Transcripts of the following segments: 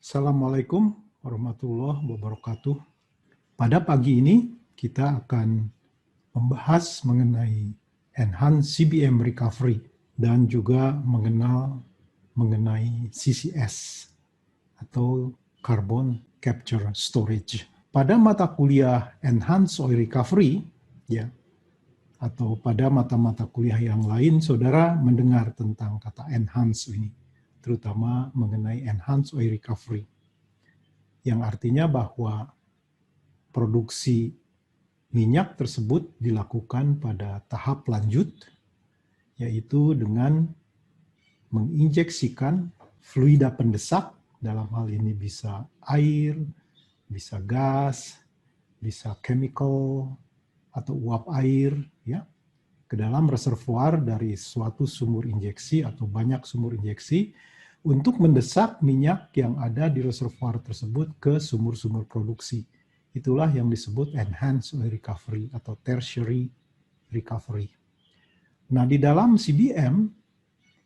Assalamualaikum warahmatullahi wabarakatuh. Pada pagi ini kita akan membahas mengenai Enhanced CBM Recovery dan juga mengenai CCS atau Carbon Capture Storage. Pada mata kuliah Enhanced Oil Recovery, ya, atau pada mata-mata kuliah yang lain, saudara mendengar tentang kata enhance ini, terutama mengenai enhanced oil recovery, yang artinya bahwa produksi minyak tersebut dilakukan pada tahap lanjut, yaitu dengan menginjeksikan fluida pendesak, dalam hal ini bisa air, bisa gas, bisa chemical, atau uap air, ya, ke dalam reservoir dari suatu sumur injeksi atau banyak sumur injeksi untuk mendesak minyak yang ada di reservoir tersebut ke sumur-sumur produksi. Itulah yang disebut enhanced oil recovery atau tertiary recovery. Nah, di dalam CBM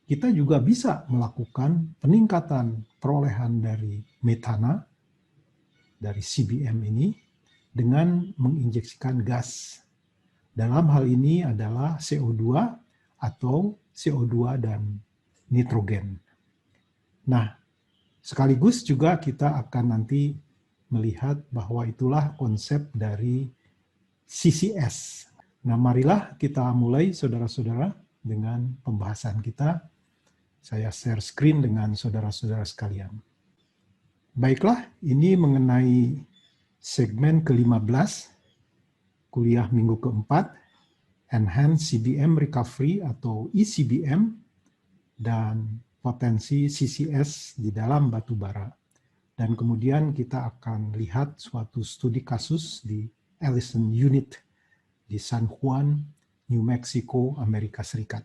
kita juga bisa melakukan peningkatan perolehan dari metana dari CBM ini dengan menginjeksikan gas. Dalam hal ini adalah CO2 atau CO2 dan nitrogen. Nah, sekaligus juga kita akan nanti melihat bahwa itulah konsep dari CCS. Nah, marilah kita mulai saudara-saudara dengan pembahasan kita. Saya share screen dengan saudara-saudara sekalian. Baiklah, ini mengenai segmen ke-15, kuliah minggu keempat, Enhanced CBM Recovery atau ECBM, dan potensi CCS di dalam batu bara. Dan kemudian kita akan lihat suatu studi kasus di Ellison Unit di San Juan, New Mexico, Amerika Serikat.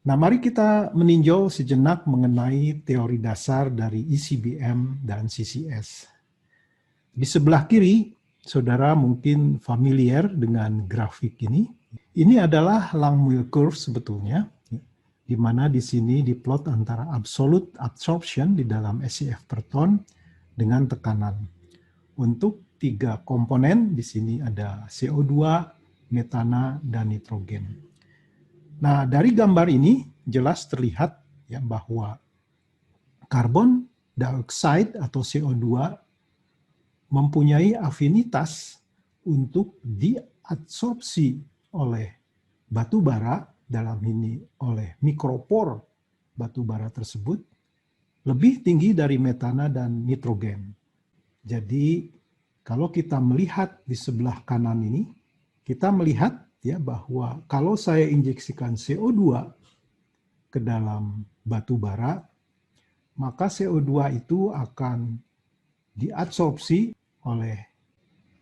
Nah, mari kita meninjau sejenak mengenai teori dasar dari ECBM dan CCS. Di sebelah kiri, saudara mungkin familiar dengan grafik ini. Ini adalah Langmuir curve sebetulnya, di mana di sini diplot antara absolute absorption di dalam SCF per ton dengan tekanan. Untuk tiga komponen, di sini ada CO2, metana, dan nitrogen. Nah, dari gambar ini jelas terlihat ya bahwa karbon dioksida atau CO2 mempunyai afinitas untuk diabsorpsi oleh batu bara, dalam ini oleh mikropor batu bara tersebut, lebih tinggi dari metana dan nitrogen. Jadi kalau kita melihat di sebelah kanan ini, kita melihat ya bahwa kalau saya injeksikan CO2 ke dalam batu bara, maka CO2 itu akan diabsorpsi oleh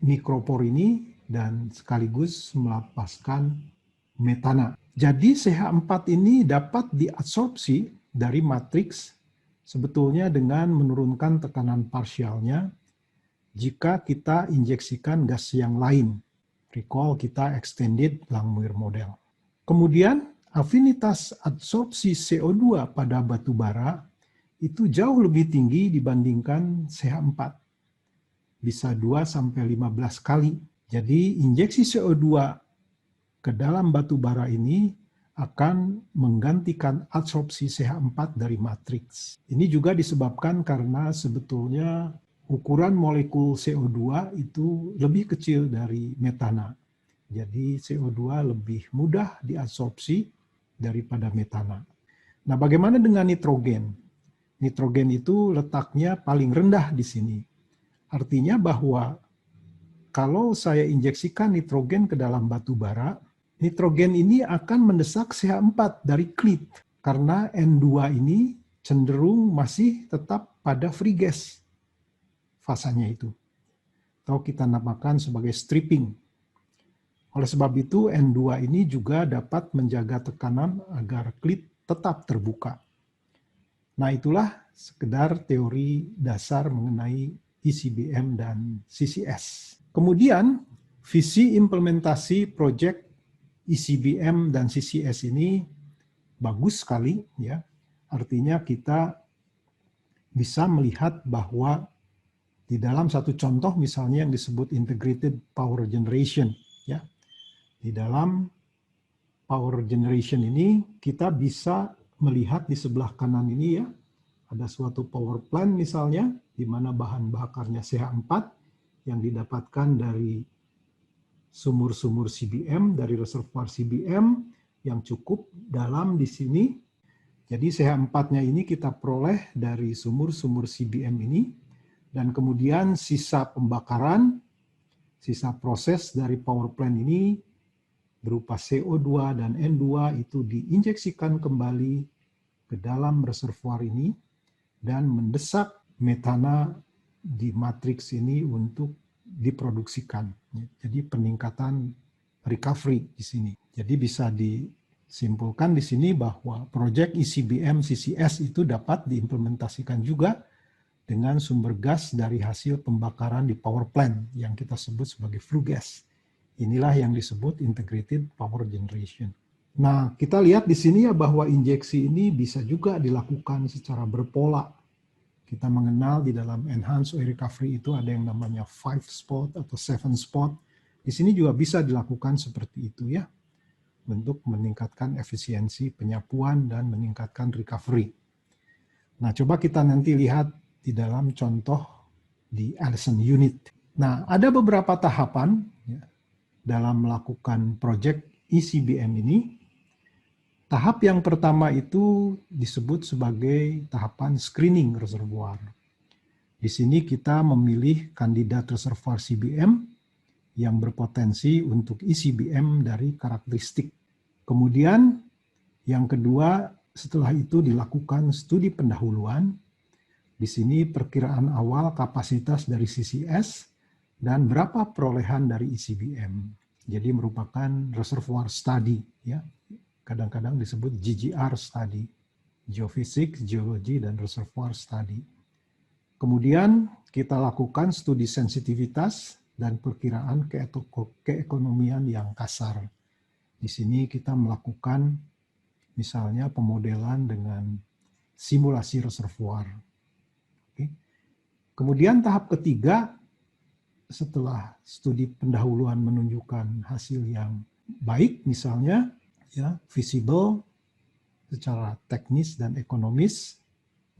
mikropor ini dan sekaligus melepaskan metana. Jadi CH4 ini dapat diabsorpsi dari matriks sebetulnya dengan menurunkan tekanan parsialnya jika kita injeksikan gas yang lain. Recall kita extended Langmuir model. Kemudian afinitas absorpsi CO2 pada batu bara itu jauh lebih tinggi dibandingkan CH4. Bisa 2-15 kali. Jadi injeksi CO2 ke dalam batu bara ini akan menggantikan absorpsi CH4 dari matriks. Ini juga disebabkan karena sebetulnya ukuran molekul CO2 itu lebih kecil dari metana. Jadi CO2 lebih mudah diabsorpsi daripada metana. Nah, bagaimana dengan nitrogen? Nitrogen itu letaknya paling rendah di sini. Artinya bahwa kalau saya injeksikan nitrogen ke dalam batu bara, nitrogen ini akan mendesak CH4 dari klit. Karena N2 ini cenderung masih tetap pada free gas fasanya itu, atau kita namakan sebagai stripping. Oleh sebab itu N2 ini juga dapat menjaga tekanan agar klit tetap terbuka. Nah, itulah sekedar teori dasar mengenai ECBM dan CCS. Kemudian visi implementasi proyek ECBM dan CCS ini bagus sekali ya. Artinya kita bisa melihat bahwa di dalam satu contoh misalnya yang disebut integrated power generation, ya, di dalam power generation ini kita bisa melihat di sebelah kanan ini ya, ada suatu power plant misalnya, di mana bahan bakarnya CH4 yang didapatkan dari sumur-sumur CBM, dari reservoir CBM yang cukup dalam di sini. Jadi CH4-nya ini kita peroleh dari sumur-sumur CBM ini, dan kemudian sisa pembakaran, sisa proses dari power plant ini berupa CO2 dan N2 itu diinjeksikan kembali ke dalam reservoir ini dan mendesak metana di matriks ini untuk diproduksikan. Jadi peningkatan recovery di sini. Jadi bisa disimpulkan di sini bahwa proyek ICBM CCS itu dapat diimplementasikan juga dengan sumber gas dari hasil pembakaran di power plant yang kita sebut sebagai flue gas. Inilah yang disebut integrated power generation. Nah, kita lihat di sini ya bahwa injeksi ini bisa juga dilakukan secara berpola. Kita mengenal di dalam enhanced oil recovery itu ada yang namanya 5 spot atau 7 spot. Di sini juga bisa dilakukan seperti itu ya, untuk meningkatkan efisiensi penyapuan dan meningkatkan recovery. Nah, coba kita nanti lihat di dalam contoh di Allison Unit. Nah, ada beberapa tahapan ya, dalam melakukan proyek ICBM ini. Tahap yang pertama itu disebut sebagai tahapan screening reservoir. Di sini kita memilih kandidat reservoir CBM yang berpotensi untuk ICBM dari karakteristik. Kemudian yang kedua, setelah itu dilakukan studi pendahuluan. Di sini perkiraan awal kapasitas dari CCS dan berapa perolehan dari ICBM. Jadi merupakan reservoir study ya. Kadang-kadang disebut GGR study, geophysics, geology, dan reservoir study. Kemudian kita lakukan studi sensitivitas dan perkiraan keekonomian yang kasar. Di sini kita melakukan misalnya pemodelan dengan simulasi reservoir. Oke. Kemudian tahap ketiga, setelah studi pendahuluan menunjukkan hasil yang baik misalnya, ya, visible secara teknis dan ekonomis,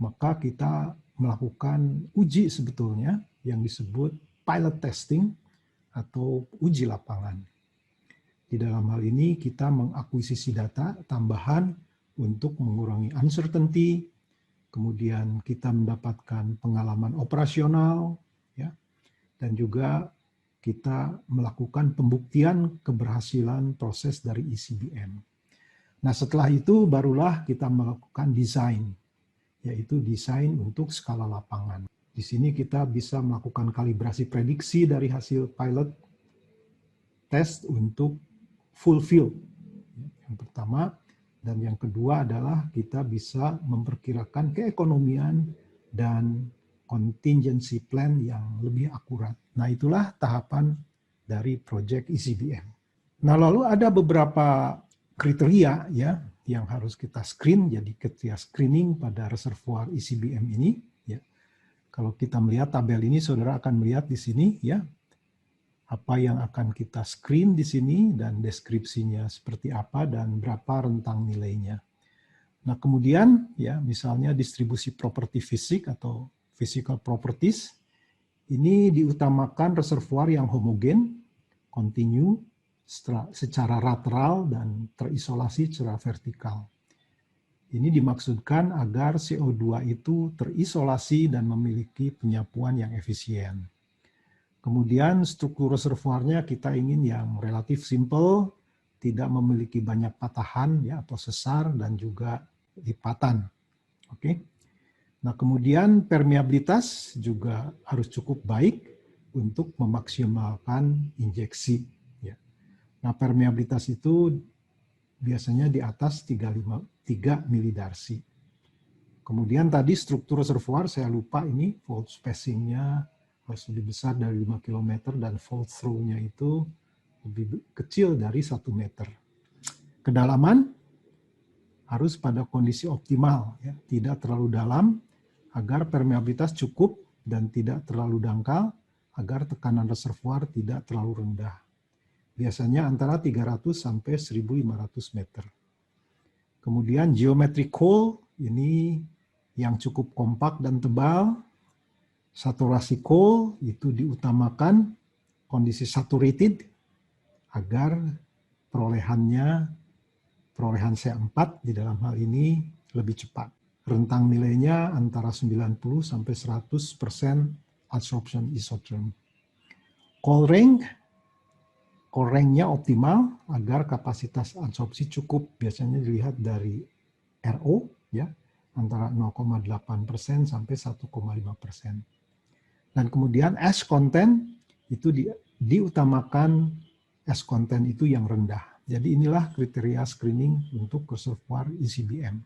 maka kita melakukan uji sebetulnya yang disebut pilot testing atau uji lapangan. Di dalam hal ini kita mengakuisisi data tambahan untuk mengurangi uncertainty, kemudian kita mendapatkan pengalaman operasional, ya, dan juga kita melakukan pembuktian keberhasilan proses dari ICBM. Nah, setelah itu barulah kita melakukan desain, yaitu desain untuk skala lapangan. Di sini kita bisa melakukan kalibrasi prediksi dari hasil pilot test untuk full field. Yang pertama, dan yang kedua adalah kita bisa memperkirakan keekonomian dan contingency plan yang lebih akurat. Nah, itulah tahapan dari proyek ICBM. Nah, lalu ada beberapa kriteria ya yang harus kita screen. Jadi ketika screening pada reservoir ICBM ini, ya, kalau kita melihat tabel ini, saudara akan melihat di sini ya apa yang akan kita screen di sini dan deskripsinya seperti apa dan berapa rentang nilainya. Nah, kemudian ya misalnya distribusi properti fisik atau physical properties, ini diutamakan reservoir yang homogen, kontinu, secara lateral dan terisolasi secara vertikal. Ini dimaksudkan agar CO2 itu terisolasi dan memiliki penyapuan yang efisien. Kemudian struktur reservoirnya kita ingin yang relatif simple, tidak memiliki banyak patahan ya atau sesar dan juga lipatan. Oke. Nah, kemudian permeabilitas juga harus cukup baik untuk memaksimalkan injeksi. Ya. Nah, permeabilitas itu biasanya di atas 3 milidarsi. Kemudian tadi struktur reservoir, saya lupa ini, fault spacing-nya harus lebih besar dari 5 km dan fault throw-nya itu lebih kecil dari 1 meter. Kedalaman harus pada kondisi optimal, ya, tidak terlalu dalam agar permeabilitas cukup dan tidak terlalu dangkal, agar tekanan reservoir tidak terlalu rendah. Biasanya antara 300 sampai 1.500 meter. Kemudian geometric coal, ini yang cukup kompak dan tebal. Saturasi coal itu diutamakan kondisi saturated agar perolehan C4 di dalam hal ini lebih cepat. Rentang nilainya antara 90 sampai 100% adsorption isotherm. Coal range-nya optimal agar kapasitas adsorpsi cukup. Biasanya dilihat dari RO ya, antara 0,8% sampai 1,5%. Dan kemudian ash content itu diutamakan ash content itu yang rendah. Jadi inilah kriteria screening untuk reservoir ICBM.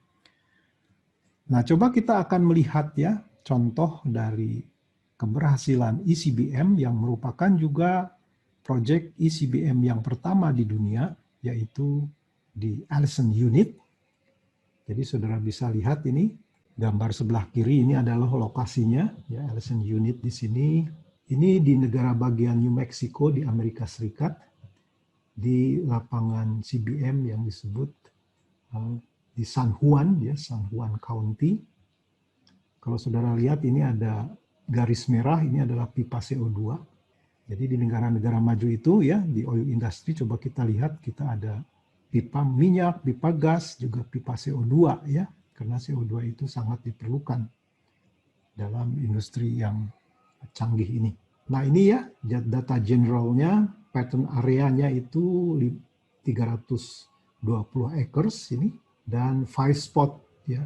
Nah, coba kita akan melihat ya contoh dari keberhasilan ICBM yang merupakan juga proyek ICBM yang pertama di dunia, yaitu di Allison Unit. Jadi saudara bisa lihat ini gambar sebelah kiri, ini adalah lokasinya ya, Allison Unit di sini. Ini di negara bagian New Mexico di Amerika Serikat, di lapangan CBM yang disebut di San Juan ya, San Juan County. Kalau saudara lihat ini ada garis merah, ini adalah pipa CO2. Jadi di negara-negara maju itu ya, di oil industry, coba kita lihat, kita ada pipa minyak, pipa gas, juga pipa CO2 ya, karena CO2 itu sangat diperlukan dalam industri yang canggih ini. Nah ini ya data generalnya, pattern areanya itu 320 acres ini, dan 5 spot ya,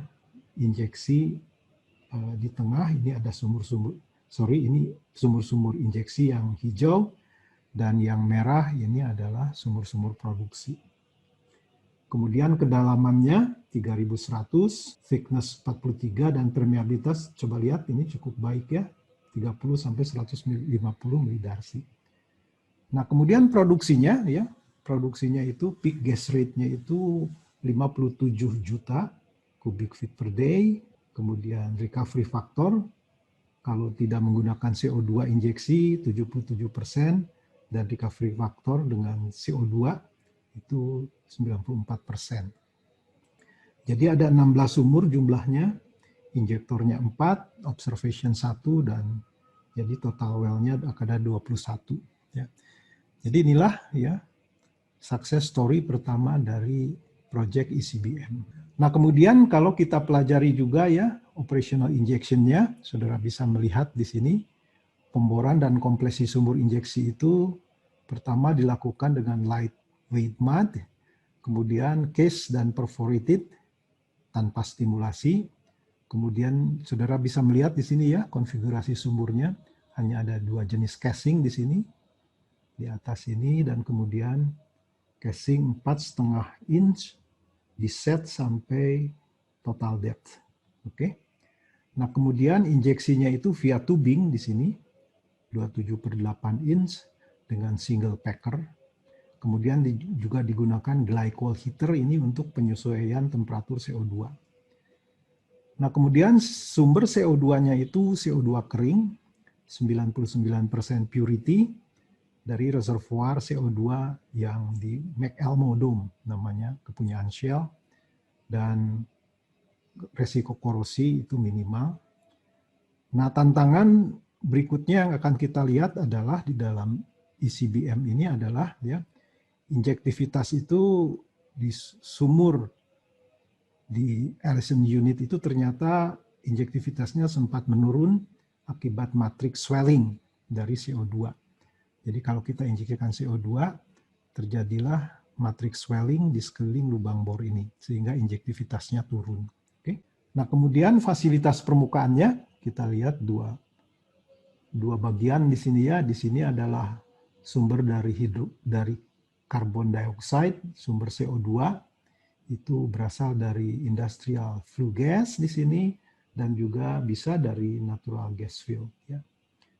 injeksi di tengah ini ada sumur-sumur injeksi yang hijau, dan yang merah ini adalah sumur-sumur produksi. Kemudian kedalamannya 3100, thickness 43, dan permeabilitas coba lihat ini cukup baik ya, 30 sampai 150 milidarcy. Nah, kemudian produksinya ya, produksinya itu peak gas rate-nya itu 57 juta cubic feet per day. Kemudian recovery factor kalau tidak menggunakan CO2 injeksi 77%, dan recovery factor dengan CO2 itu 94%. Jadi ada 16 sumur jumlahnya, injektornya 4, observation 1, dan jadi total well-nya ada 21. Ya. Jadi inilah ya success story pertama dari project ICBM. Nah kemudian kalau kita pelajari juga ya operational injection-nya, saudara bisa melihat di sini pemboran dan kompresi sumur injeksi itu pertama dilakukan dengan lightweight mud, kemudian case dan perforated tanpa stimulasi. Kemudian saudara bisa melihat di sini ya konfigurasi sumurnya, hanya ada 2 jenis casing di sini, di atas ini, dan kemudian casing 4,5 inch di set sampai total depth. Oke. Nah, kemudian injeksinya itu via tubing di sini 27/8 inch dengan single packer. Kemudian juga digunakan glycol heater ini untuk penyesuaian temperatur CO2. Nah, kemudian sumber CO2-nya itu CO2 kering, 99% purity dari reservoir CO2 yang di McElmo Dome, namanya, kepunyaan Shell, dan resiko korosi itu minimal. Nah, tantangan berikutnya yang akan kita lihat adalah di dalam ICBM ini adalah ya injektivitas itu di sumur di Allison Unit itu ternyata injektivitasnya sempat menurun akibat matrix swelling dari CO2. Jadi kalau kita injeksikan CO2, terjadilah matrix swelling di sekeliling lubang bor ini, sehingga injektivitasnya turun. Oke. Nah kemudian fasilitas permukaannya, kita lihat dua bagian di sini ya. Di sini adalah sumber dari karbon dioksida, sumber CO2, itu berasal dari industrial flue gas di sini, dan juga bisa dari natural gas field ya,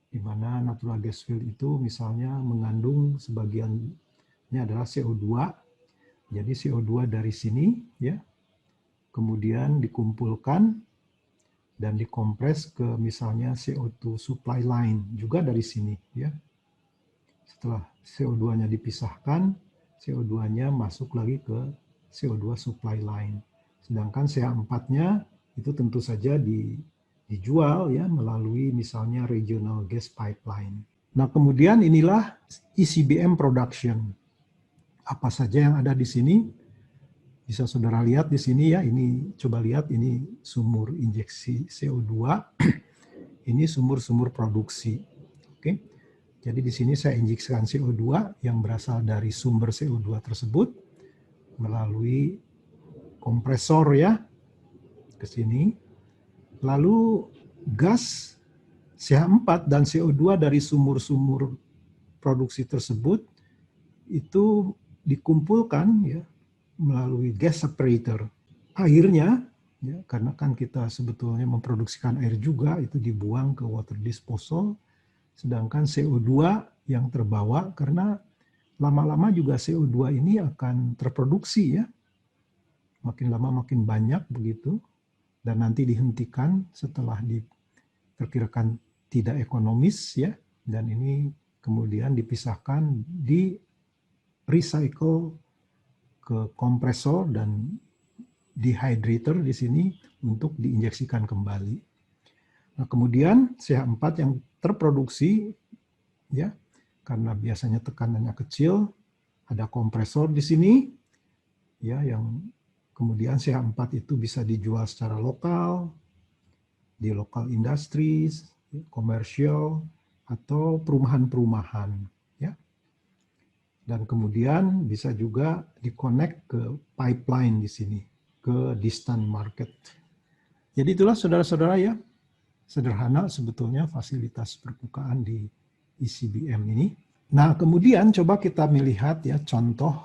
di mana natural gas field itu misalnya mengandung sebagiannya adalah CO2. Jadi CO2 dari sini ya kemudian dikumpulkan dan dikompres ke misalnya CO2 supply line juga dari sini ya. Setelah CO2-nya dipisahkan, CO2-nya masuk lagi ke CO2 supply line. Sedangkan CH4-nya itu tentu saja dijual ya melalui misalnya regional gas pipeline. Nah, kemudian inilah ECBM production. Apa saja yang ada di sini? Bisa saudara lihat di sini ya, ini coba lihat ini sumur injeksi CO2, ini sumur-sumur produksi. Oke. Jadi di sini saya injeksikan CO2 yang berasal dari sumber CO2 tersebut melalui kompresor ya ke sini. Lalu gas CH4 dan CO2 dari sumur-sumur produksi tersebut itu dikumpulkan ya melalui gas separator. Airnya ya, karena kan kita sebetulnya memproduksikan air juga, itu dibuang ke water disposal. Sedangkan CO2 yang terbawa, karena lama-lama juga CO2 ini akan terproduksi ya. Makin lama makin banyak begitu. Dan nanti dihentikan setelah diperkirakan tidak ekonomis ya. Dan ini kemudian dipisahkan, di recycle ke kompresor dan dehydrator di sini untuk diinjeksikan kembali. Nah, kemudian CH4 yang terproduksi ya, karena biasanya tekanannya kecil, ada kompresor di sini ya, yang kemudian CH4 itu bisa dijual secara lokal di local industries, komersial atau perumahan-perumahan ya. Dan kemudian bisa juga dikonek ke pipeline di sini, ke distant market. Jadi itulah saudara-saudara ya, sederhana sebetulnya fasilitas permukaan di ECBM ini. Nah, kemudian coba kita melihat ya contoh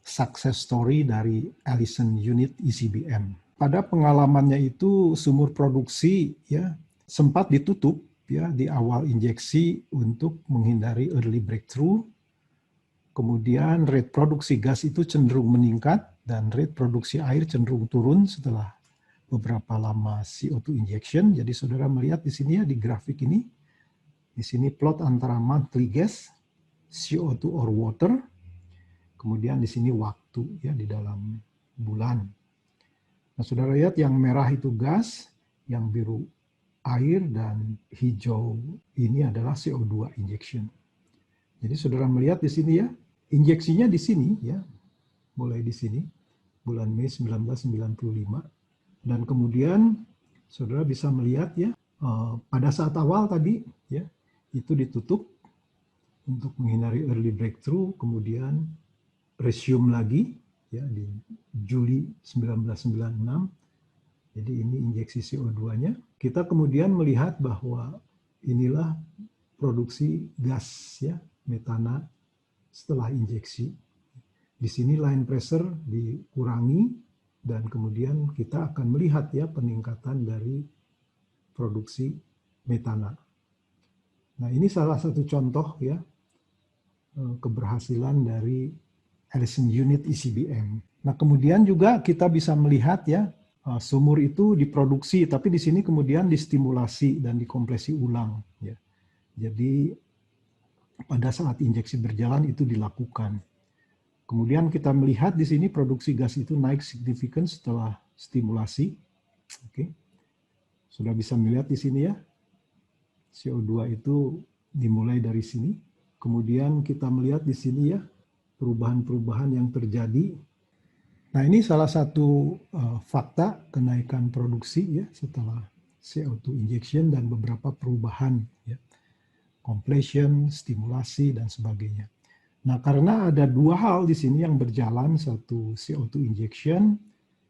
success story dari Allison Unit ECBM. Pada pengalamannya itu sumur produksi ya sempat ditutup ya di awal injeksi untuk menghindari early breakthrough. Kemudian rate produksi gas itu cenderung meningkat dan rate produksi air cenderung turun setelah beberapa lama CO2 injection. Jadi saudara melihat di sini ya di grafik ini, di sini plot antara monthly gas, CO2 or water, kemudian di sini waktu ya di dalam bulan. Nah, saudara lihat yang merah itu gas, yang biru air, dan hijau ini adalah CO2 injection. Jadi saudara melihat di sini ya, injeksinya di sini ya, mulai di sini bulan Mei 1995. Dan kemudian saudara bisa melihat ya, pada saat awal tadi ya, itu ditutup untuk menghindari early breakthrough, kemudian resume lagi ya di Juli 1996. Jadi ini injeksi CO2-nya. Kita kemudian melihat bahwa inilah produksi gas ya, metana setelah injeksi. Di sini line pressure dikurangi dan kemudian kita akan melihat ya peningkatan dari produksi metana. Nah, ini salah satu contoh ya keberhasilan dari Allison Unit ECBM. Nah, kemudian juga kita bisa melihat ya sumur itu diproduksi, tapi di sini kemudian distimulasi dan dikompresi ulang ya. Jadi pada saat injeksi berjalan itu dilakukan. Kemudian kita melihat di sini produksi gas itu naik signifikan setelah stimulasi. Oke. Sudah bisa melihat di sini ya. CO2 itu dimulai dari sini. Kemudian kita melihat di sini ya perubahan-perubahan yang terjadi. Nah, ini salah satu fakta kenaikan produksi ya setelah CO2 injection dan beberapa perubahan ya. Completion, stimulasi dan sebagainya. Nah, karena ada dua hal di sini yang berjalan, satu CO2 injection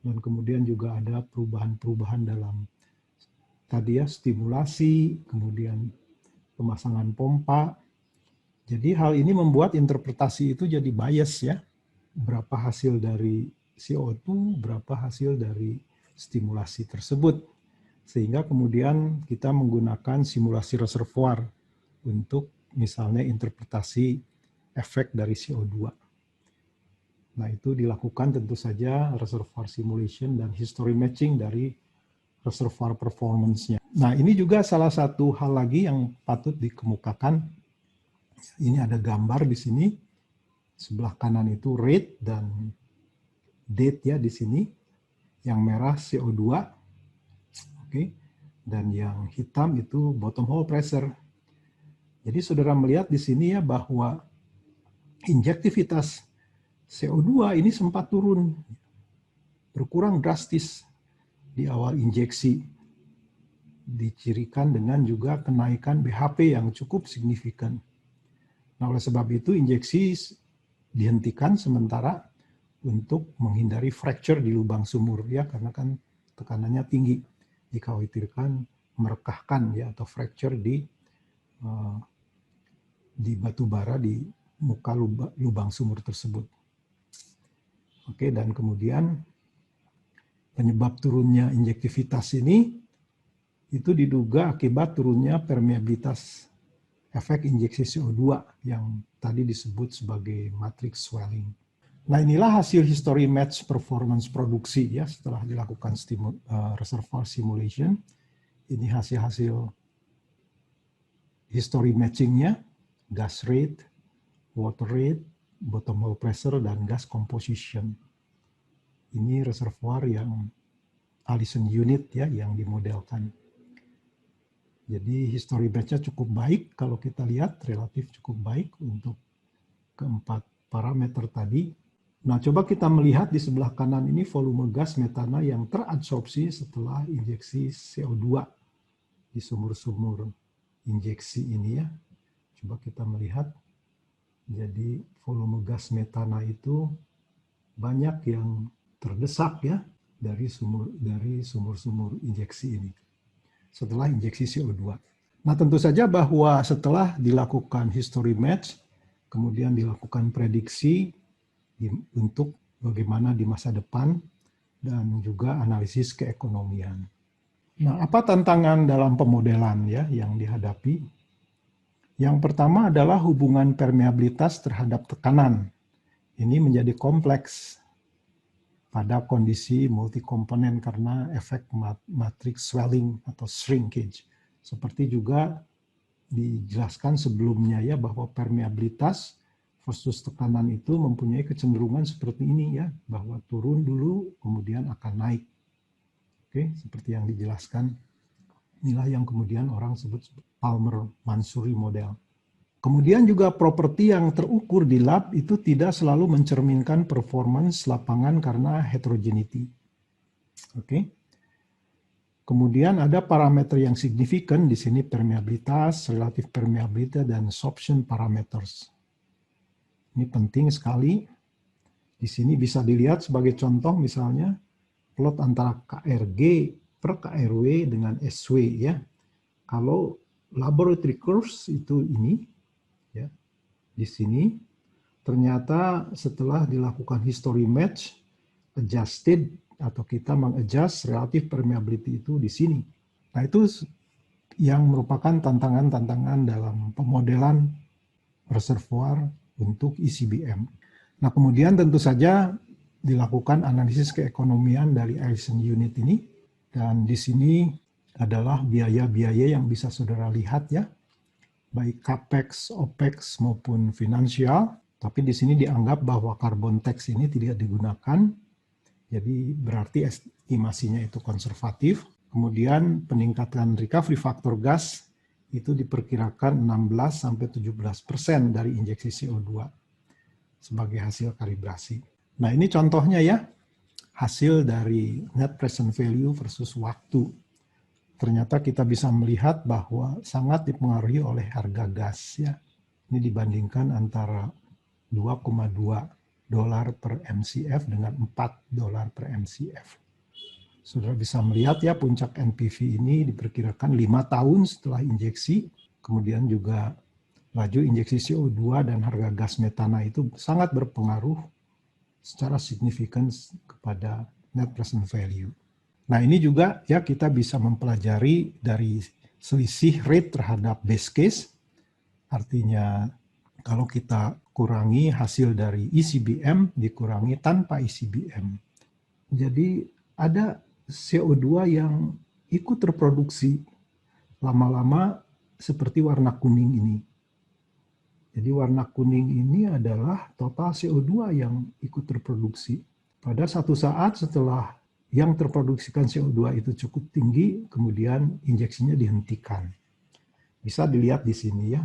dan kemudian juga ada perubahan-perubahan dalam tadi ya stimulasi, kemudian pemasangan pompa. Jadi hal ini membuat interpretasi itu jadi bias ya. Berapa hasil dari CO2, berapa hasil dari stimulasi tersebut. Sehingga kemudian kita menggunakan simulasi reservoir untuk misalnya interpretasi efek dari CO2. Nah, itu dilakukan tentu saja reservoir simulation dan history matching dari reservoir performance-nya. Nah, ini juga salah satu hal lagi yang patut dikemukakan. Ini ada gambar di sini. Sebelah kanan itu rate dan date ya di sini. Yang merah CO2. Oke. Dan yang hitam itu bottom hole pressure. Jadi saudara melihat di sini ya bahwa injektivitas CO2 ini sempat turun, berkurang drastis di awal injeksi, dicirikan dengan juga kenaikan BHP yang cukup signifikan. Nah, oleh sebab itu injeksi dihentikan sementara untuk menghindari fracture di lubang sumur ya, karena kan tekanannya tinggi, dikhawatirkan merekahkan ya atau fracture di batu bara di muka lubang sumur tersebut. Oke, dan kemudian penyebab turunnya injektivitas ini itu diduga akibat turunnya permeabilitas efek injeksi CO2 yang tadi disebut sebagai matrix swelling. Nah, inilah hasil history match performance produksi ya setelah dilakukan reservoir simulation. Ini hasil-hasil history matching-nya, gas rate, water rate, bottom hole pressure, dan gas composition. Ini reservoir yang Allison unit ya yang dimodelkan. Jadi history match-nya cukup baik kalau kita lihat, relatif cukup baik untuk keempat parameter tadi. Nah, coba kita melihat di sebelah kanan ini volume gas metana yang terabsorpsi setelah injeksi CO2 di sumur-sumur injeksi ini ya. Coba kita melihat. Jadi volume gas metana itu banyak yang terdesak ya dari sumur-sumur injeksi ini setelah injeksi CO2. Nah, tentu saja bahwa setelah dilakukan history match, kemudian dilakukan prediksi untuk bagaimana di masa depan dan juga analisis keekonomian. Nah, apa tantangan dalam pemodelan ya yang dihadapi? Yang pertama adalah hubungan permeabilitas terhadap tekanan. Ini menjadi kompleks pada kondisi multikomponen karena efek matrix swelling atau shrinkage. Seperti juga dijelaskan sebelumnya ya bahwa permeabilitas versus tekanan itu mempunyai kecenderungan seperti ini ya, bahwa turun dulu kemudian akan naik. Oke, seperti yang dijelaskan. Inilah yang kemudian orang sebut Palmer-Mansouri model. Kemudian juga properti yang terukur di lab itu tidak selalu mencerminkan performance lapangan karena heterogeneity. Oke. Kemudian ada parameter yang signifikan di sini permeabilitas, relative permeability, dan sorption parameters. Ini penting sekali. Di sini bisa dilihat sebagai contoh misalnya plot antara KRG per KRW dengan SW ya. Kalau laboratory curves itu ini ya. Di sini ternyata setelah dilakukan history match adjusted atau kita mengadjust relative permeability itu di sini. Nah, itu yang merupakan tantangan-tantangan dalam pemodelan reservoir untuk ICBM. Nah, kemudian tentu saja dilakukan analisis keekonomian dari Allison unit ini, dan di sini adalah biaya-biaya yang bisa saudara lihat ya, baik capex, opex maupun finansial. Tapi di sini dianggap bahwa carbon tax ini tidak digunakan, jadi berarti estimasinya itu konservatif. Kemudian peningkatan recovery factor gas itu diperkirakan 16-17% dari injeksi CO2 sebagai hasil kalibrasi. Nah, ini contohnya ya, hasil dari net present value versus waktu. Ternyata kita bisa melihat bahwa sangat dipengaruhi oleh harga gas ya. Ini dibandingkan antara $2,2 per MCF dengan $4 per MCF. Saudara bisa melihat ya puncak NPV ini diperkirakan 5 tahun setelah injeksi. Kemudian juga laju injeksi CO2 dan harga gas metana itu sangat berpengaruh secara signifikan kepada net present value. Nah, ini juga ya kita bisa mempelajari dari selisih rate terhadap base case. Artinya kalau kita kurangi hasil dari ICBM dikurangi tanpa ICBM. Jadi ada CO2 yang ikut terproduksi lama-lama seperti warna kuning ini. Jadi warna kuning ini adalah total CO2 yang ikut terproduksi. Pada satu saat setelah yang terproduksikan CO2 itu cukup tinggi, kemudian injeksinya dihentikan. Bisa dilihat di sini ya.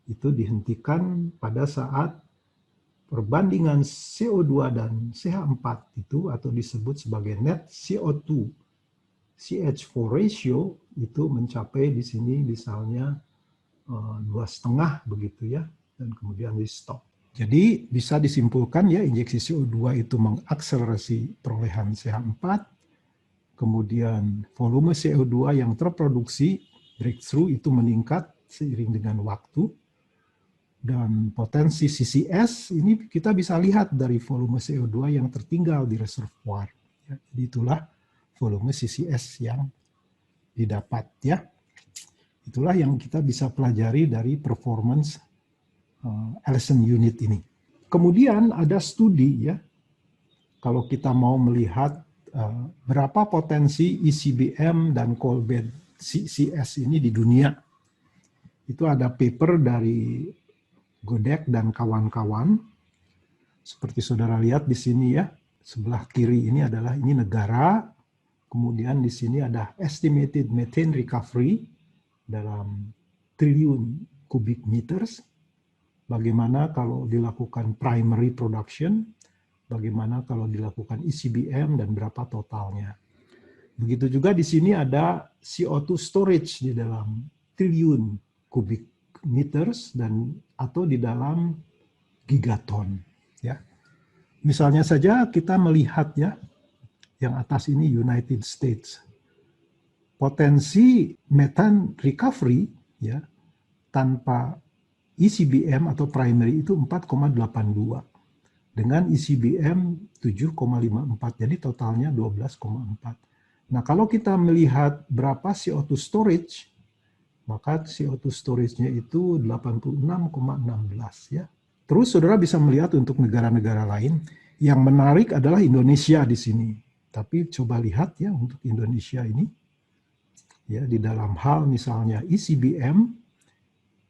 Itu dihentikan pada saat perbandingan CO2 dan CH4 itu atau disebut sebagai net CO2 CH4 ratio itu mencapai di sini misalnya 2,5 begitu ya, dan kemudian di stop. Jadi bisa disimpulkan ya, injeksi CO2 itu mengakselerasi perolehan CH4, kemudian volume CO2 yang terproduksi breakthrough itu meningkat seiring dengan waktu, dan potensi CCS ini kita bisa lihat dari volume CO2 yang tertinggal di reservoir. Ya, jadi itulah volume CCS yang didapat ya. Itulah yang kita bisa pelajari dari performance Allison unit ini. Kemudian ada studi ya, kalau kita mau melihat berapa potensi ICBM dan coal bed CCS ini di dunia. Itu ada paper dari Godek dan kawan-kawan. Seperti saudara lihat di sini ya, sebelah kiri ini adalah ini negara, kemudian di sini ada estimated methane recovery dalam triliun kubik meters. Bagaimana kalau dilakukan primary production, bagaimana kalau dilakukan ICBM dan berapa totalnya. Begitu juga di sini ada CO2 storage di dalam triliun kubik meters dan atau di dalam gigaton ya. Misalnya saja kita melihat ya, yang atas ini United States. Potensi methane recovery ya tanpa ICBM atau primary itu 4,82 dengan ICBM 7,54, jadi totalnya 12,4. Nah, kalau kita melihat berapa CO2 storage, maka CO2 storage-nya itu 86,16 ya. Terus saudara bisa melihat untuk negara-negara lain. Yang menarik adalah Indonesia di sini. Tapi coba lihat ya untuk Indonesia ini ya, di dalam hal misalnya ICBM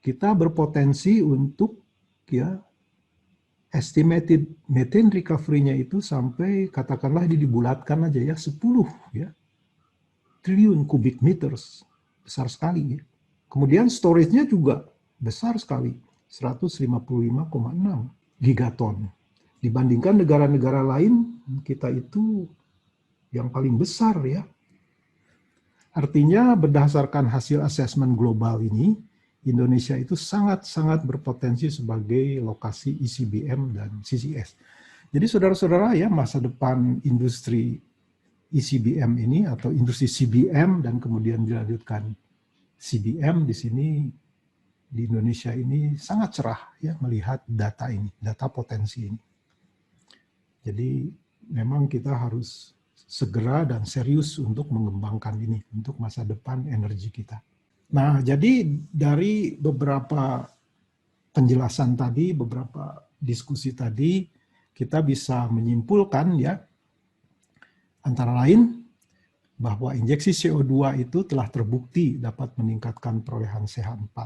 kita berpotensi untuk ya estimated methane recovery-nya itu sampai katakanlah dibulatkan aja ya 10 ya triliun kubik meters, besar sekali ya. Kemudian storage-nya juga besar sekali, 155,6 gigaton. Dibandingkan negara-negara lain, kita itu yang paling besar ya. Artinya berdasarkan hasil asesmen global ini, Indonesia itu sangat-sangat berpotensi sebagai lokasi ICBM dan CCS. Jadi saudara-saudara ya, masa depan industri ICBM ini atau industri CBM dan kemudian dilanjutkan CBM di sini di Indonesia ini sangat cerah ya melihat data ini, data potensi ini. Jadi memang kita harus segera dan serius untuk mengembangkan ini untuk masa depan energi kita. Nah, jadi dari beberapa penjelasan tadi, beberapa diskusi tadi, kita bisa menyimpulkan ya, antara lain bahwa injeksi CO2 itu telah terbukti dapat meningkatkan perolehan CH4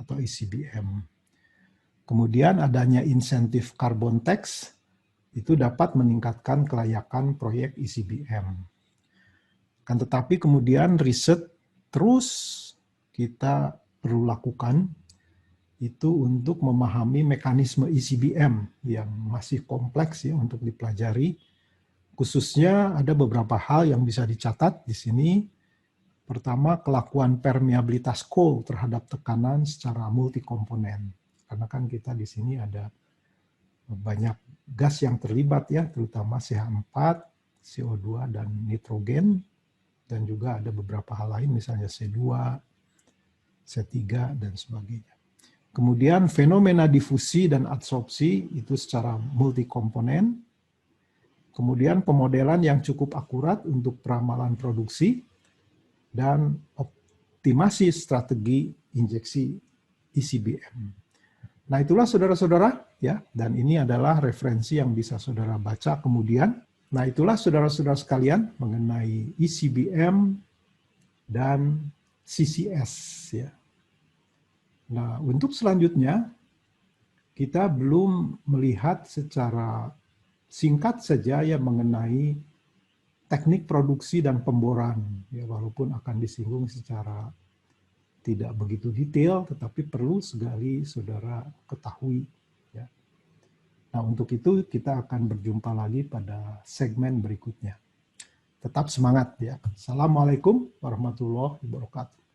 atau ICBM. Kemudian adanya insentif carbon tax itu dapat meningkatkan kelayakan proyek ICBM. Kan tetapi kemudian riset terus kita perlu lakukan itu untuk memahami mekanisme ICBM yang masih kompleks ya untuk dipelajari. Khususnya ada beberapa hal yang bisa dicatat di sini. Pertama, kelakuan permeabilitas coal terhadap tekanan secara multikomponen. Karena kan kita di sini ada banyak gas yang terlibat ya, terutama CH4, CO2 dan nitrogen, dan juga ada beberapa hal lain misalnya C2, C3 dan sebagainya. Kemudian fenomena difusi dan adsorpsi itu secara multikomponen. Kemudian pemodelan yang cukup akurat untuk peramalan produksi dan optimasi strategi injeksi ICBM. Nah, itulah saudara-saudara ya, dan ini adalah referensi yang bisa saudara baca kemudian. Nah, itulah saudara-saudara sekalian mengenai ICBM dan CCS ya. Nah, untuk selanjutnya kita belum melihat secara singkat saja ya mengenai teknik produksi dan pemboran ya, walaupun akan disinggung secara tidak begitu detail, tetapi perlu sekali saudara ketahui ya. Nah, untuk itu kita akan berjumpa lagi pada segmen berikutnya. Tetap semangat ya. Assalamualaikum warahmatullahi wabarakatuh.